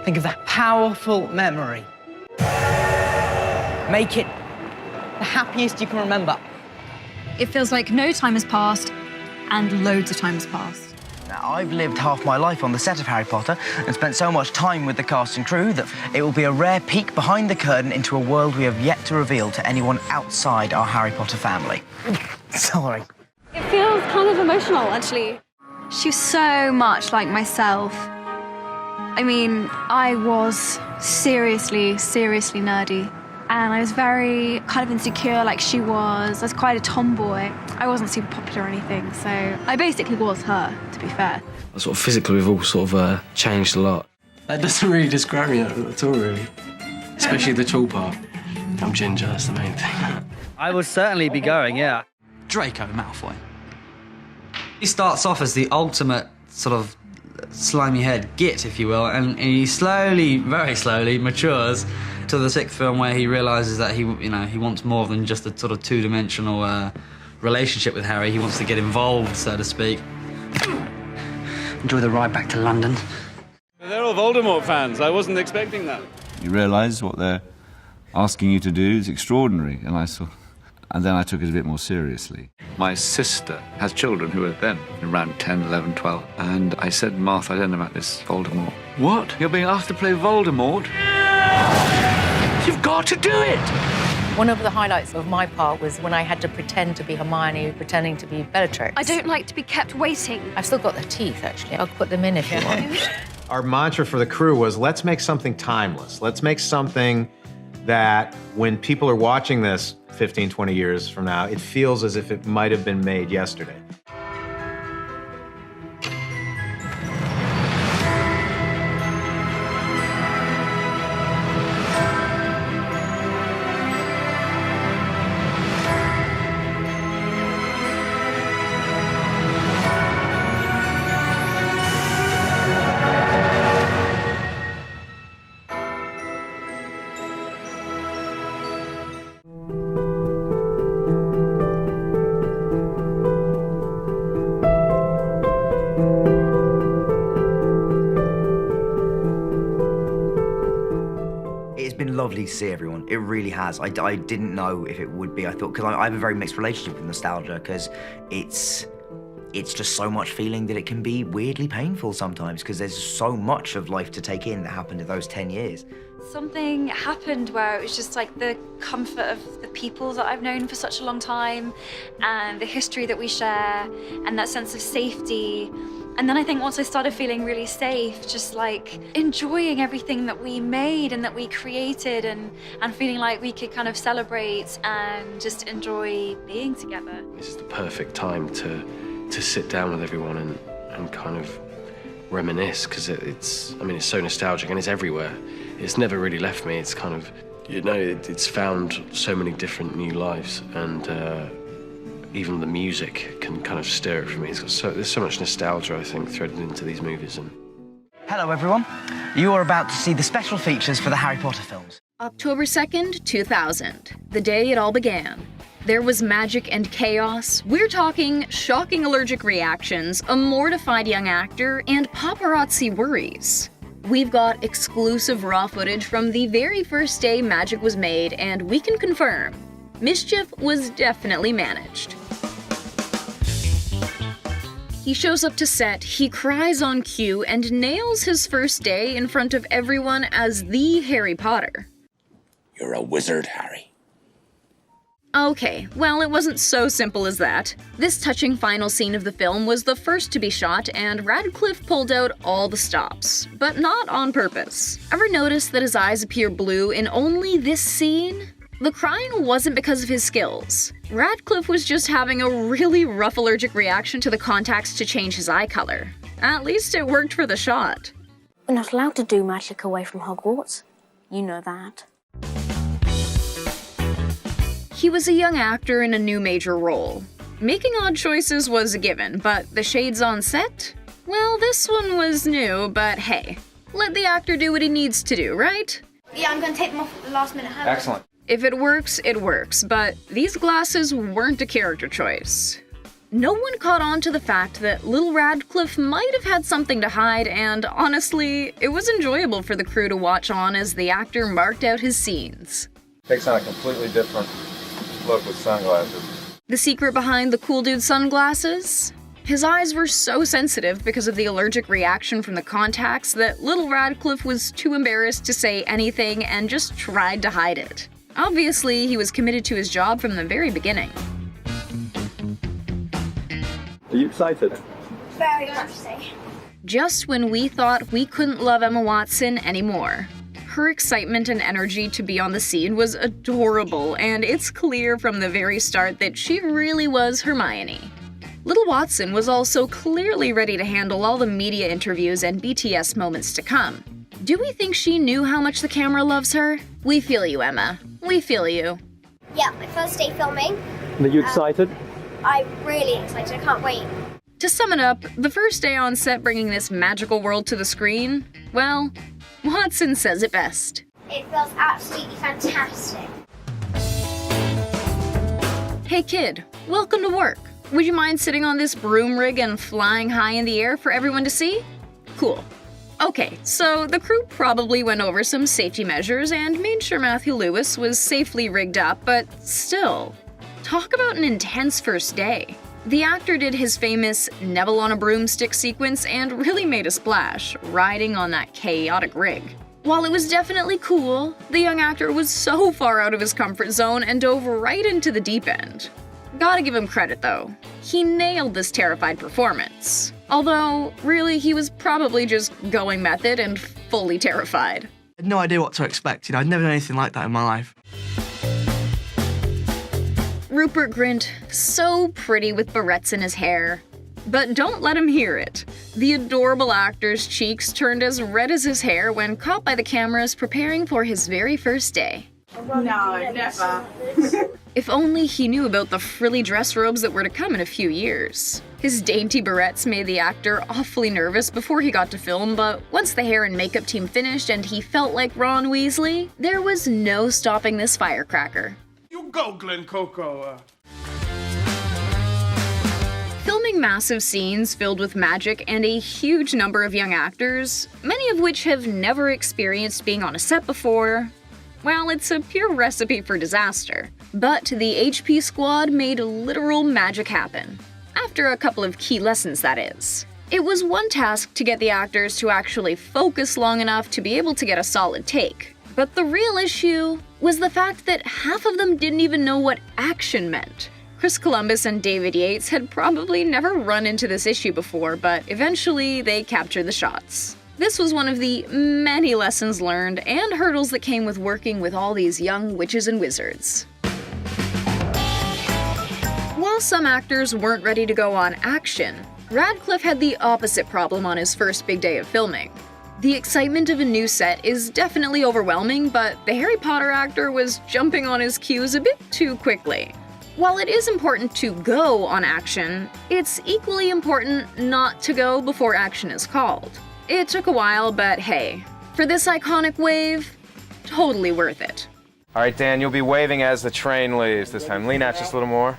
Think of that powerful memory. Make it the happiest you can remember. It feels like no time has passed and loads of time has passed. Now, I've lived half my life on the set of Harry Potter and spent so much time with the cast and crew that it will be a rare peek behind the curtain into a world we have yet to reveal to anyone outside our Harry Potter family. Sorry. It feels kind of emotional, actually. She's so much like myself. I mean, I was seriously nerdy. And I was very kind of insecure like she was. I was quite a tomboy. I wasn't super popular or anything, so I basically was her, to be fair. Sort of physically, we've all sort of changed a lot. That doesn't really describe me at all, really. Especially the tall part. I'm ginger, that's the main thing. I would certainly be going, yeah. Draco Malfoy. He starts off as the ultimate sort of slimy head git, if you will, and he slowly, very slowly, matures to the sixth film where he realises that he wants more than just a sort of two-dimensional relationship with Harry. He wants to get involved, so to speak. Enjoy the ride back to London. They're all Voldemort fans. I wasn't expecting that. You realise what they're asking you to do is extraordinary, and then I took it a bit more seriously. My sister has children who are then around 10, 11, 12, and I said, Martha, I don't know about this Voldemort. What? You're being asked to play Voldemort? You've got to do it! One of the highlights of my part was when I had to pretend to be Hermione, pretending to be Bellatrix. I don't like to be kept waiting. I've still got the teeth, actually. I'll put them in if you want. Our mantra for the crew was, let's make something timeless. Let's make something that when people are watching this 15, 20 years from now, it feels as if it might have been made yesterday. Lovely to see everyone. It really has. I didn't know if it would be. I thought, because I have a very mixed relationship with nostalgia, because it's just so much feeling that it can be weirdly painful sometimes, because there's so much of life to take in that happened in those 10 years. Something happened where it was just like the comfort of the people that I've known for such a long time and the history that we share and that sense of safety. And then I think once I started feeling really safe, just like enjoying everything that we made and that we created and feeling like we could kind of celebrate and just enjoy being together. This is the perfect time to sit down with everyone and kind of reminisce, because it's so nostalgic and it's everywhere. It's never really left me. It's kind of, it's found so many different new lives, and even the music can kind of stir it for me. There's so much nostalgia, I think, threaded into these movies. Hello, everyone. You are about to see the special features for the Harry Potter films. October 2nd, 2000, the day it all began. There was magic and chaos. We're talking shocking allergic reactions, a mortified young actor, and paparazzi worries. We've got exclusive raw footage from the very first day magic was made, and we can confirm mischief was definitely managed. He shows up to set, he cries on cue, and nails his first day in front of everyone as the Harry Potter. You're a wizard, Harry. Okay, well, it wasn't so simple as that. This touching final scene of the film was the first to be shot, and Radcliffe pulled out all the stops. But not on purpose. Ever notice that his eyes appear blue in only this scene? The crying wasn't because of his skills. Radcliffe was just having a really rough allergic reaction to the contacts to change his eye color. At least it worked for the shot. We're not allowed to do magic away from Hogwarts. You know that. He was a young actor in a new major role. Making odd choices was a given, but the shades on set? Well, this one was new, but hey, let the actor do what he needs to do, right? Yeah, I'm gonna take them off at the last minute. Excellent. If it works, it works, but these glasses weren't a character choice. No one caught on to the fact that little Radcliffe might have had something to hide, and honestly, it was enjoyable for the crew to watch on as the actor marked out his scenes. Takes on a completely different look with sunglasses. The secret behind the cool dude sunglasses? His eyes were so sensitive because of the allergic reaction from the contacts that little Radcliffe was too embarrassed to say anything and just tried to hide it. Obviously, he was committed to his job from the very beginning. Are you excited? Very much so. Just when we thought we couldn't love Emma Watson anymore. Her excitement and energy to be on the scene was adorable, and it's clear from the very start that she really was Hermione. Little Watson was also clearly ready to handle all the media interviews and BTS moments to come. Do we think she knew how much the camera loves her? We feel you, Emma. We feel you. Yeah, my first day filming. Are you excited? I'm really excited. I can't wait. To sum it up, the first day on set bringing this magical world to the screen, well, Watson says it best. It feels absolutely fantastic. Hey kid, welcome to work. Would you mind sitting on this broom rig and flying high in the air for everyone to see? Cool. Okay, so the crew probably went over some safety measures and made sure Matthew Lewis was safely rigged up, but still. Talk about an intense first day. The actor did his famous Neville on a broomstick sequence and really made a splash, riding on that chaotic rig. While it was definitely cool, the young actor was so far out of his comfort zone and dove right into the deep end. Gotta give him credit though. He nailed this terrified performance. Although, really, he was probably just going method and fully terrified. I had no idea what to expect, I'd never done anything like that in my life. Rupert grinned, so pretty with barrettes in his hair. But don't let him hear it. The adorable actor's cheeks turned as red as his hair when caught by the cameras preparing for his very first day. No, never. If only he knew about the frilly dress robes that were to come in a few years. His dainty barrettes made the actor awfully nervous before he got to film, but once the hair and makeup team finished and he felt like Ron Weasley, there was no stopping this firecracker. You go, Glen Coco. Filming massive scenes filled with magic and a huge number of young actors, many of which have never experienced being on a set before, well, it's a pure recipe for disaster. But the HP squad made literal magic happen. After a couple of key lessons, that is. It was one task to get the actors to actually focus long enough to be able to get a solid take. But the real issue was the fact that half of them didn't even know what action meant. Chris Columbus and David Yates had probably never run into this issue before, but eventually they captured the shots. This was one of the many lessons learned and hurdles that came with working with all these young witches and wizards. While some actors weren't ready to go on action, Radcliffe had the opposite problem on his first big day of filming. The excitement of a new set is definitely overwhelming, but the Harry Potter actor was jumping on his cues a bit too quickly. While it is important to go on action, it's equally important not to go before action is called. It took a while, but hey, for this iconic wave, totally worth it. All right, Dan, you'll be waving as the train leaves this time. Lean out just a little more.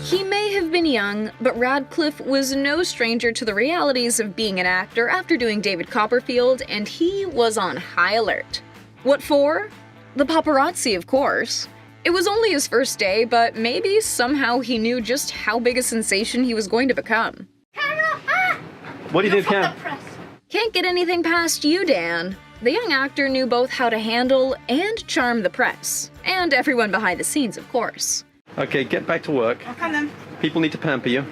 He may have been young, but Radcliffe was no stranger to the realities of being an actor after doing David Copperfield, and he was on high alert. What for? The paparazzi, of course. It was only his first day, but maybe somehow he knew just how big a sensation he was going to become. What do you do, Cam? Can't get anything past you, Dan. The young actor knew both how to handle and charm the press. And everyone behind the scenes, of course. Okay, get back to work. Okay then. People need to pamper you.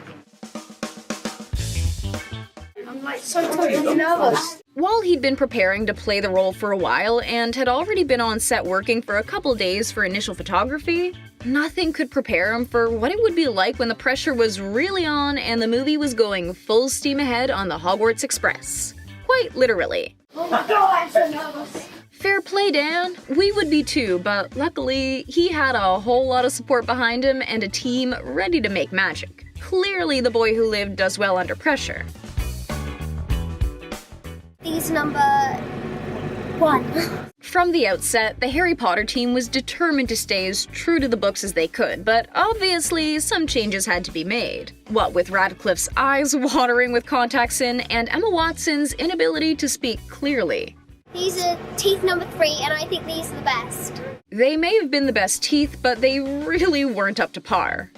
I'm like so totally nervous. While he'd been preparing to play the role for a while and had already been on set working for a couple days for initial photography, nothing could prepare him for what it would be like when the pressure was really on and the movie was going full steam ahead on the Hogwarts Express. Quite literally. Oh my god, I'm so nervous. Fair play, Dan. We would be too, but luckily, he had a whole lot of support behind him and a team ready to make magic. Clearly, the boy who lived does well under pressure. These number 1. From the outset, the Harry Potter team was determined to stay as true to the books as they could, but obviously some changes had to be made. What with Radcliffe's eyes watering with contacts in, and Emma Watson's inability to speak clearly. These are teeth number 3, and I think these are the best. They may have been the best teeth, but they really weren't up to par.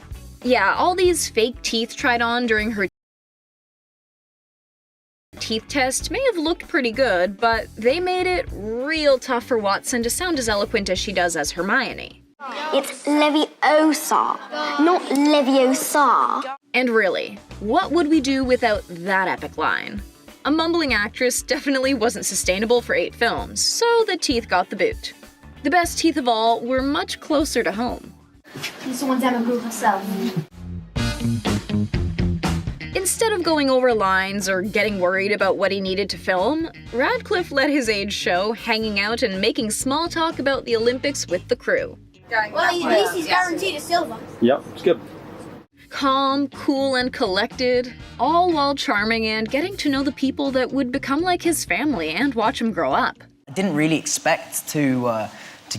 Yeah, all these fake teeth tried on during her teeth test may have looked pretty good, but they made it real tough for Watson to sound as eloquent as she does as Hermione. It's Leviosa, not Leviosa. And really, what would we do without that epic line? A mumbling actress definitely wasn't sustainable for 8 films, so the teeth got the boot. The best teeth of all were much closer to home. These are ones Emma grew herself. Instead of going over lines or getting worried about what he needed to film, Radcliffe let his age show, hanging out and making small talk about the Olympics with the crew. Well, at least he's guaranteed a silver. Yep, it's good. Calm, cool, and collected, all while charming and getting to know the people that would become like his family and watch him grow up. I didn't really expect to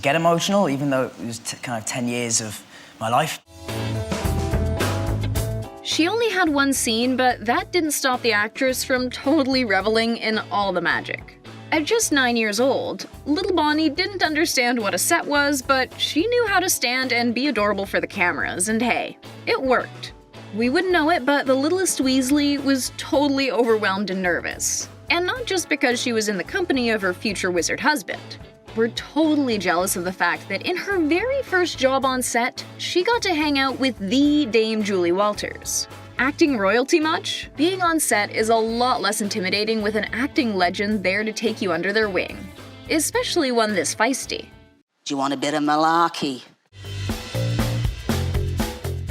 get emotional, even though it was kind of 10 years of my life. She only had one scene, but that didn't stop the actress from totally reveling in all the magic. At just 9 years old, little Bonnie didn't understand what a set was, but she knew how to stand and be adorable for the cameras, and hey, it worked. We wouldn't know it, but the littlest Weasley was totally overwhelmed and nervous. And not just because she was in the company of her future wizard husband. We're totally jealous of the fact that in her very first job on set, she got to hang out with the Dame Julie Walters. Acting royalty much? Being on set is a lot less intimidating with an acting legend there to take you under their wing. Especially one this feisty. Do you want a bit of malarkey?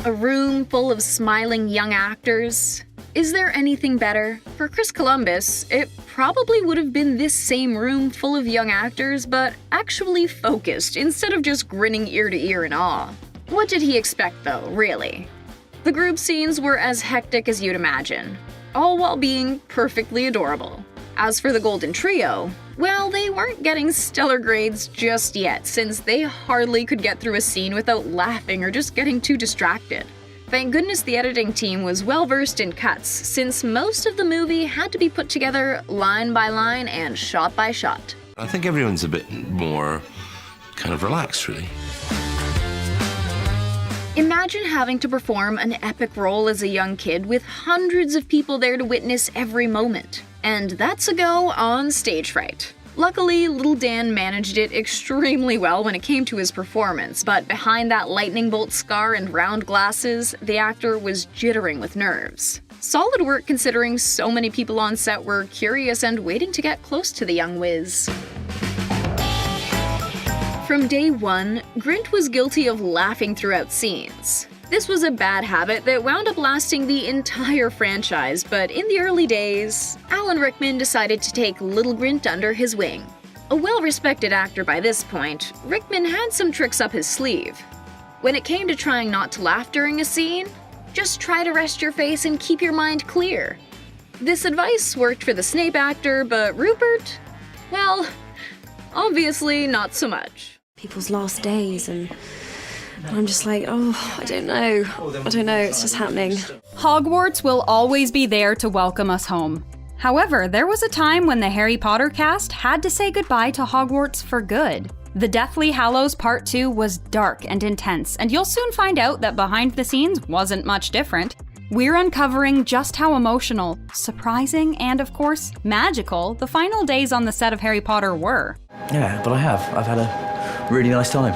A room full of smiling young actors. Is there anything better? For Chris Columbus, it probably would have been this same room full of young actors, but actually focused instead of just grinning ear to ear in awe. What did he expect though, really? The group scenes were as hectic as you'd imagine, all while being perfectly adorable. As for the Golden Trio, well, they weren't getting stellar grades just yet, since they hardly could get through a scene without laughing or just getting too distracted. Thank goodness the editing team was well versed in cuts, since most of the movie had to be put together line by line and shot by shot. I think everyone's a bit more kind of relaxed, really. Imagine having to perform an epic role as a young kid with hundreds of people there to witness every moment. And that's a go on stage fright. Luckily, little Dan managed it extremely well when it came to his performance, but behind that lightning bolt scar and round glasses, the actor was jittering with nerves. Solid work considering so many people on set were curious and waiting to get close to the young whiz. From day one, Grint was guilty of laughing throughout scenes. This was a bad habit that wound up lasting the entire franchise, but in the early days, Alan Rickman decided to take Little Grint under his wing. A well-respected actor by this point, Rickman had some tricks up his sleeve. When it came to trying not to laugh during a scene, just try to rest your face and keep your mind clear. This advice worked for the Snape actor, but Rupert? Well, obviously not so much. People's last days and I'm just like, oh, I don't know, it's just happening. Hogwarts will always be there to welcome us home. However, there was a time when the Harry Potter cast had to say goodbye to Hogwarts for good. The Deathly Hallows Part 2 was dark and intense, and you'll soon find out that behind the scenes wasn't much different. We're uncovering just how emotional, surprising, and of course, magical the final days on the set of Harry Potter were. Yeah, but I've had a really nice time.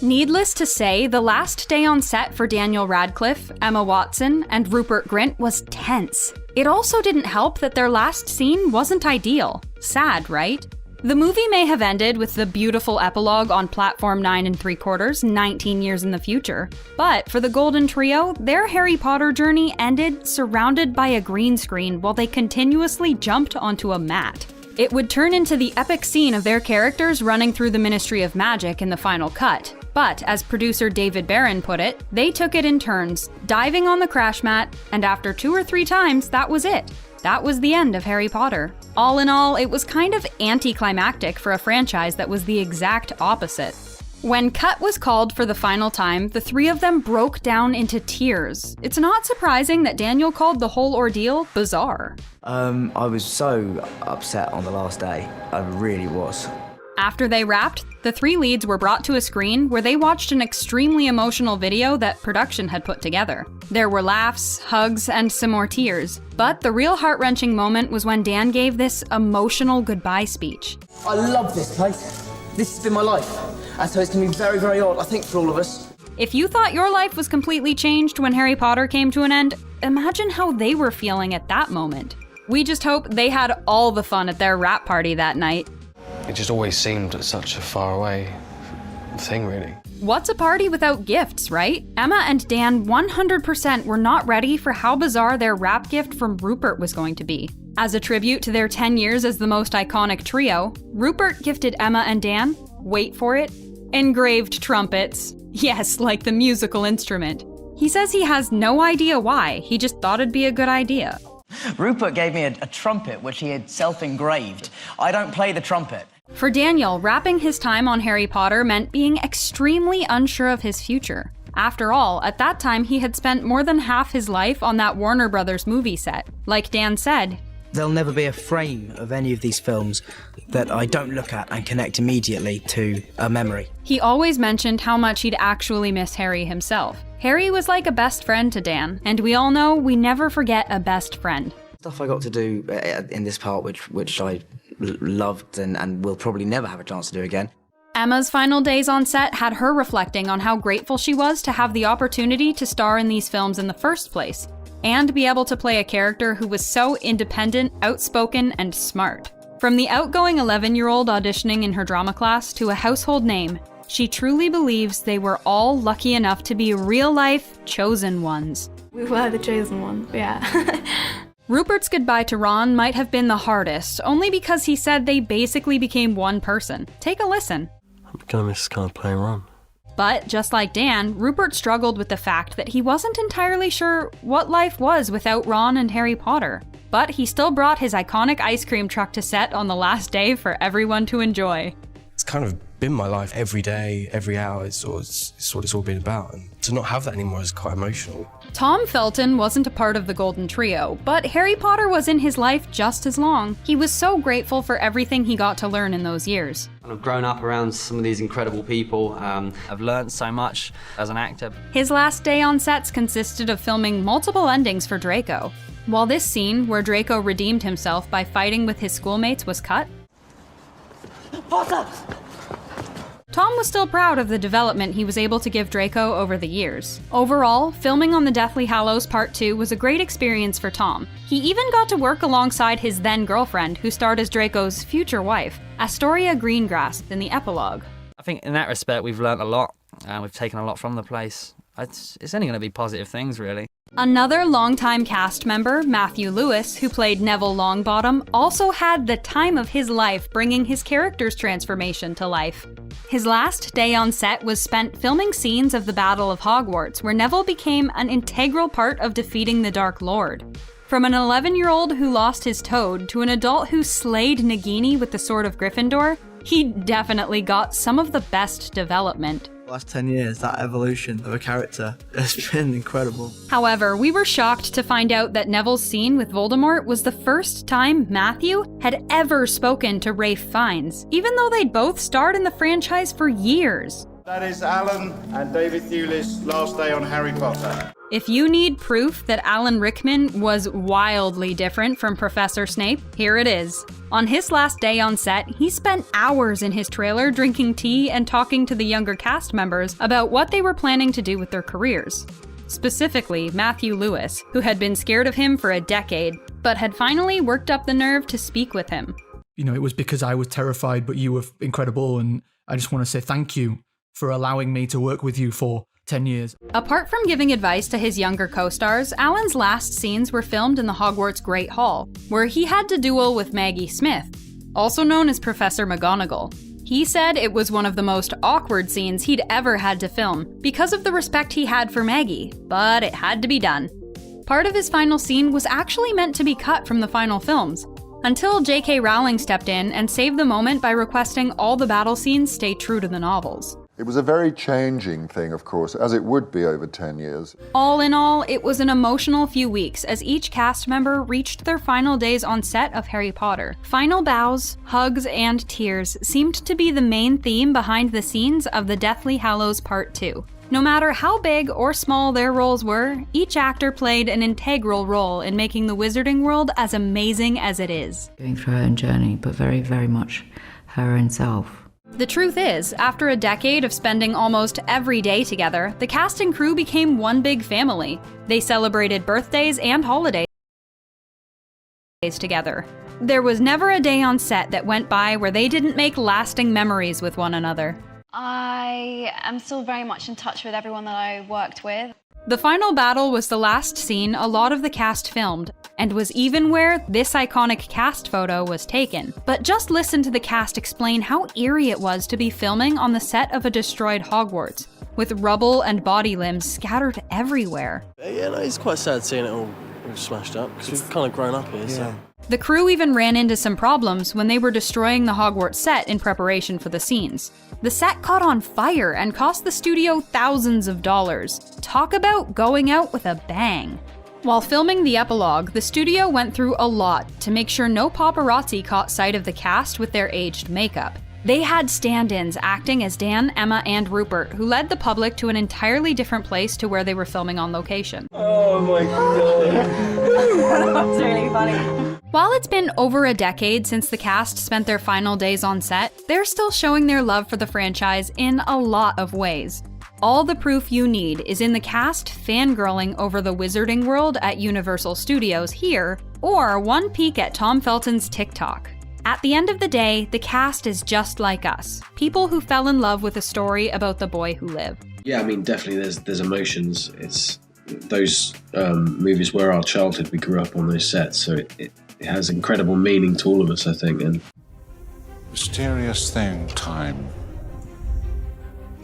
Needless to say, the last day on set for Daniel Radcliffe, Emma Watson, and Rupert Grint was tense. It also didn't help that their last scene wasn't ideal. Sad, right? The movie may have ended with the beautiful epilogue on platform 9 3/4, 19 years in the future. But for the Golden Trio, their Harry Potter journey ended surrounded by a green screen while they continuously jumped onto a mat. It would turn into the epic scene of their characters running through the Ministry of Magic in the final cut. But as producer David Barron put it, they took it in turns, diving on the crash mat, and after 2 or 3 times, that was it. That was the end of Harry Potter. All in all, it was kind of anticlimactic for a franchise that was the exact opposite. When cut was called for the final time, the 3 of them broke down into tears. It's not surprising that Daniel called the whole ordeal bizarre. I was so upset on the last day. I really was. After they wrapped, the 3 leads were brought to a screen where they watched an extremely emotional video that production had put together. There were laughs, hugs, and some more tears. But the real heart-wrenching moment was when Dan gave this emotional goodbye speech. I love this place. This has been my life. And so it's going to be very, very odd, I think, for all of us. If you thought your life was completely changed when Harry Potter came to an end, imagine how they were feeling at that moment. We just hope they had all the fun at their wrap party that night. It just always seemed such a far away thing, really. What's a party without gifts, right? Emma and Dan 100% were not ready for how bizarre their wrap gift from Rupert was going to be. As a tribute to their 10 years as the most iconic trio, Rupert gifted Emma and Dan, wait for it, engraved trumpets. Yes, like the musical instrument. He says he has no idea why, he just thought it'd be a good idea. Rupert gave me a trumpet which he had self-engraved. I don't play the trumpet. For Daniel, wrapping his time on Harry Potter meant being extremely unsure of his future. After all, at that time he had spent more than half his life on that Warner Brothers movie set. Like Dan said, There'll never be a frame of any of these films that I don't look at and connect immediately to a memory. He always mentioned how much he'd actually miss Harry himself. Harry was like a best friend to Dan, and we all know we never forget a best friend. Stuff I got to do in this part which I loved and will probably never have a chance to do again. Emma's final days on set had her reflecting on how grateful she was to have the opportunity to star in these films in the first place, and be able to play a character who was so independent, outspoken, and smart. From the outgoing 11-year-old auditioning in her drama class to a household name, she truly believes they were all lucky enough to be real-life chosen ones. We were the chosen ones, yeah. Rupert's goodbye to Ron might have been the hardest, only because he said they basically became one person. Take a listen. I'm gonna miss kind of playing Ron. But, just like Dan, Rupert struggled with the fact that he wasn't entirely sure what life was without Ron and Harry Potter. But he still brought his iconic ice cream truck to set on the last day for everyone to enjoy. It's kind of been my life every day, every hour. It's what it's all been about. And to not have that anymore is quite emotional. Tom Felton wasn't a part of the Golden Trio, but Harry Potter was in his life just as long. He was so grateful for everything he got to learn in those years. I've grown up around some of these incredible people. I've learned so much as an actor. His last day on sets consisted of filming multiple endings for Draco. While this scene, where Draco redeemed himself by fighting with his schoolmates, was cut, Potter! Tom was still proud of the development he was able to give Draco over the years. Overall, filming on the Deathly Hallows Part 2 was a great experience for Tom. He even got to work alongside his then-girlfriend, who starred as Draco's future wife, Astoria Greengrass, in the epilogue. I think in that respect we've learnt a lot, and we've taken a lot from the place. It's only going to be positive things, really. Another longtime cast member, Matthew Lewis, who played Neville Longbottom, also had the time of his life bringing his character's transformation to life. His last day on set was spent filming scenes of the Battle of Hogwarts, where Neville became an integral part of defeating the Dark Lord. From an 11-year-old who lost his toad to an adult who slayed Nagini with the Sword of Gryffindor, he definitely got some of the best development. The last 10 years, that evolution of a character has been incredible. However, we were shocked to find out that Neville's scene with Voldemort was the first time Matthew had ever spoken to Ralph Fiennes, even though they'd both starred in the franchise for years. That is Alan and David Thewlis' last day on Harry Potter. If you need proof that Alan Rickman was wildly different from Professor Snape, here it is. On his last day on set, he spent hours in his trailer drinking tea and talking to the younger cast members about what they were planning to do with their careers. Specifically, Matthew Lewis, who had been scared of him for a decade, but had finally worked up the nerve to speak with him. You know, it was because I was terrified, but you were incredible, and I just want to say thank you for allowing me to work with you for 10 years. Apart from giving advice to his younger co-stars, Alan's last scenes were filmed in the Hogwarts Great Hall, where he had to duel with Maggie Smith, also known as Professor McGonagall. He said it was one of the most awkward scenes he'd ever had to film because of the respect he had for Maggie, but it had to be done. Part of his final scene was actually meant to be cut from the final films, until J.K. Rowling stepped in and saved the moment by requesting all the battle scenes stay true to the novels. It was a very changing thing, of course, as it would be over 10 years. All in all, it was an emotional few weeks as each cast member reached their final days on set of Harry Potter. Final bows, hugs, and tears seemed to be the main theme behind the scenes of the Deathly Hallows Part 2. No matter how big or small their roles were, each actor played an integral role in making the wizarding world as amazing as it is. Going through her own journey, but very, very much her own self. The truth is, after a decade of spending almost every day together, the cast and crew became one big family. They celebrated birthdays and holidays together. There was never a day on set that went by where they didn't make lasting memories with one another. I am still very much in touch with everyone that I worked with. The final battle was the last scene a lot of the cast filmed, and was even where this iconic cast photo was taken. But just listen to the cast explain how eerie it was to be filming on the set of a destroyed Hogwarts, with rubble and body limbs scattered everywhere. Yeah, no, it's quite sad seeing it all smashed up, because we've kind of grown up here, so... The crew even ran into some problems when they were destroying the Hogwarts set in preparation for the scenes. The set caught on fire and cost the studio thousands of dollars. Talk about going out with a bang. While filming the epilogue, the studio went through a lot to make sure no paparazzi caught sight of the cast with their aged makeup. They had stand-ins acting as Dan, Emma, and Rupert, who led the public to an entirely different place to where they were filming on location. Oh my god. That's really funny. While it's been over a decade since the cast spent their final days on set, they're still showing their love for the franchise in a lot of ways. All the proof you need is in the cast fangirling over the wizarding world at Universal Studios here, or one peek at Tom Felton's TikTok. At the end of the day, the cast is just like us, people who fell in love with a story about the boy who lived. Yeah, I mean, definitely there's emotions. It's those movies were our childhood. We grew up on those sets, so it has incredible meaning to all of us, I think. And mysterious thing, time.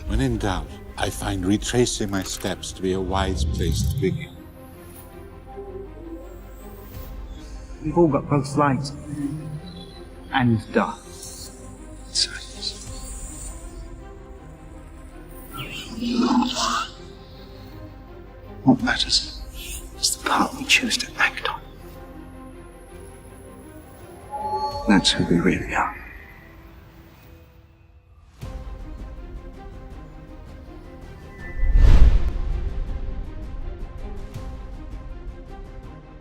When in doubt, I find retracing my steps to be a wise place to begin. We've all got both light and dark. What matters is the part we choose to act on. That's who we really are.